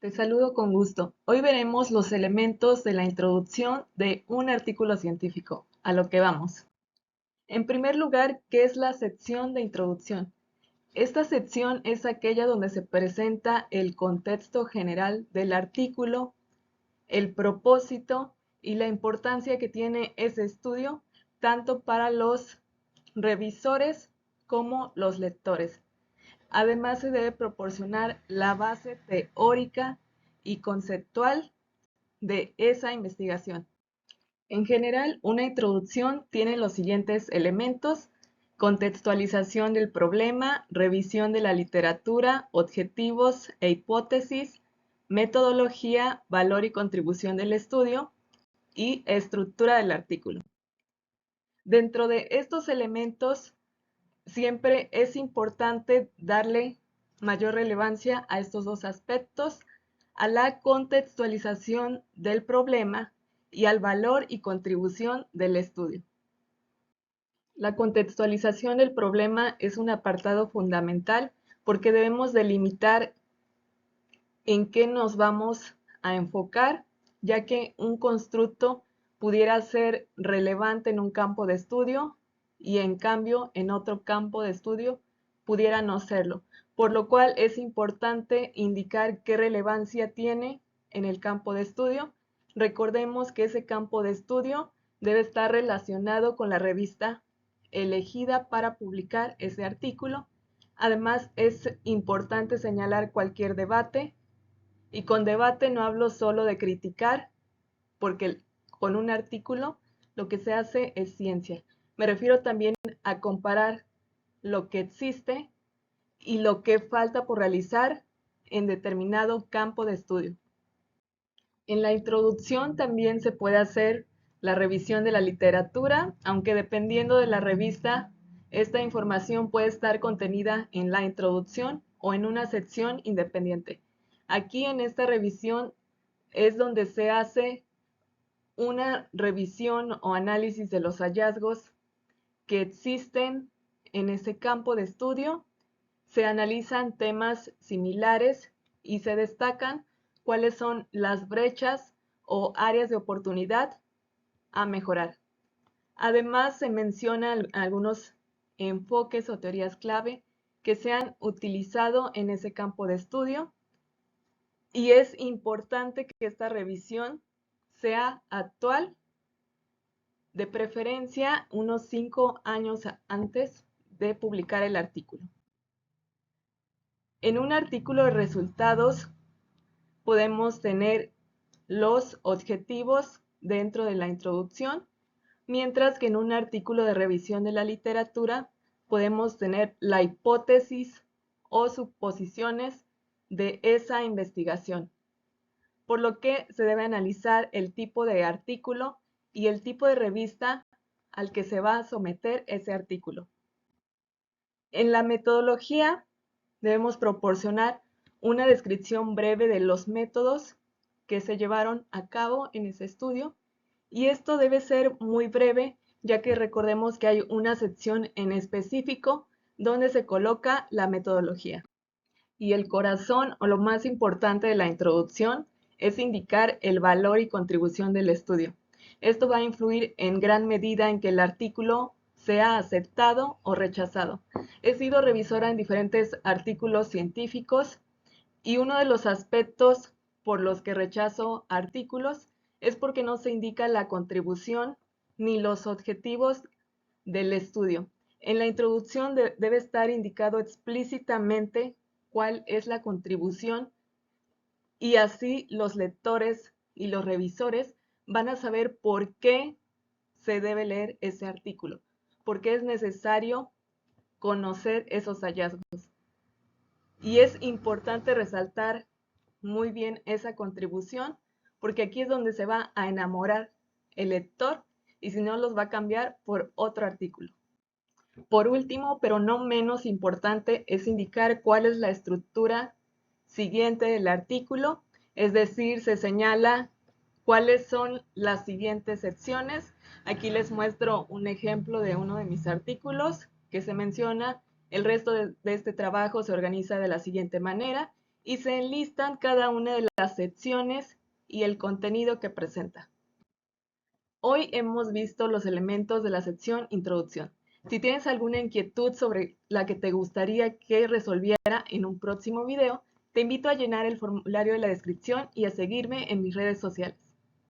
Te saludo con gusto. Hoy veremos los elementos de la introducción de un artículo científico. A lo que vamos. En primer lugar, ¿qué es la sección de introducción? Esta sección es aquella donde se presenta el contexto general del artículo, el propósito y la importancia que tiene ese estudio, tanto para los revisores como los lectores. Además, se debe proporcionar la base teórica y conceptual de esa investigación. En general, una introducción tiene los siguientes elementos: contextualización del problema, revisión de la literatura, objetivos e hipótesis, metodología, valor y contribución del estudio y estructura del artículo. Dentro de estos elementos, siempre es importante darle mayor relevancia a estos dos aspectos, a la contextualización del problema y al valor y contribución del estudio. La contextualización del problema es un apartado fundamental porque debemos delimitar en qué nos vamos a enfocar, ya que un constructo pudiera ser relevante en un campo de estudio y en cambio en otro campo de estudio pudiera no serlo, por lo cual es importante indicar qué relevancia tiene en el campo de estudio. Recordemos que ese campo de estudio debe estar relacionado con la revista elegida para publicar ese artículo. Además, es importante señalar cualquier debate, y con debate no hablo solo de criticar, porque con un artículo lo que se hace es ciencia. Me refiero también a comparar lo que existe y lo que falta por realizar en determinado campo de estudio. En la introducción también se puede hacer la revisión de la literatura, aunque dependiendo de la revista, esta información puede estar contenida en la introducción o en una sección independiente. Aquí en esta revisión es donde se hace una revisión o análisis de los hallazgos que existen en ese campo de estudio. Se analizan temas similares y se destacan cuáles son las brechas o áreas de oportunidad a mejorar. Además, se mencionan algunos enfoques o teorías clave que se han utilizado en ese campo de estudio, y es importante que esta revisión sea actual, de preferencia unos 5 años antes de publicar el artículo. En un artículo de resultados podemos tener los objetivos dentro de la introducción, mientras que en un artículo de revisión de la literatura podemos tener la hipótesis o suposiciones de esa investigación, por lo que se debe analizar el tipo de artículo y el tipo de revista al que se va a someter ese artículo. En la metodología debemos proporcionar una descripción breve de los métodos que se llevaron a cabo en ese estudio, y esto debe ser muy breve, ya que recordemos que hay una sección en específico donde se coloca la metodología. Y el corazón o lo más importante de la introducción es indicar el valor y contribución del estudio. Esto va a influir en gran medida en que el artículo sea aceptado o rechazado. He sido revisora en diferentes artículos científicos, y uno de los aspectos por los que rechazo artículos es porque no se indica la contribución ni los objetivos del estudio. En la introducción debe estar indicado explícitamente cuál es la contribución, y así los lectores y los revisores van a saber por qué se debe leer ese artículo, por qué es necesario conocer esos hallazgos. Y es importante resaltar muy bien esa contribución, porque aquí es donde se va a enamorar el lector, y si no, los va a cambiar por otro artículo. Por último, pero no menos importante, es indicar cuál es la estructura siguiente del artículo, es decir, se señala cuáles son las siguientes secciones. Aquí les muestro un ejemplo de uno de mis artículos que se menciona: el resto de este trabajo se organiza de la siguiente manera, y se enlistan cada una de las secciones y el contenido que presenta. Hoy hemos visto los elementos de la sección Introducción. Si tienes alguna inquietud sobre la que te gustaría que resolviera en un próximo video, te invito a llenar el formulario de la descripción y a seguirme en mis redes sociales.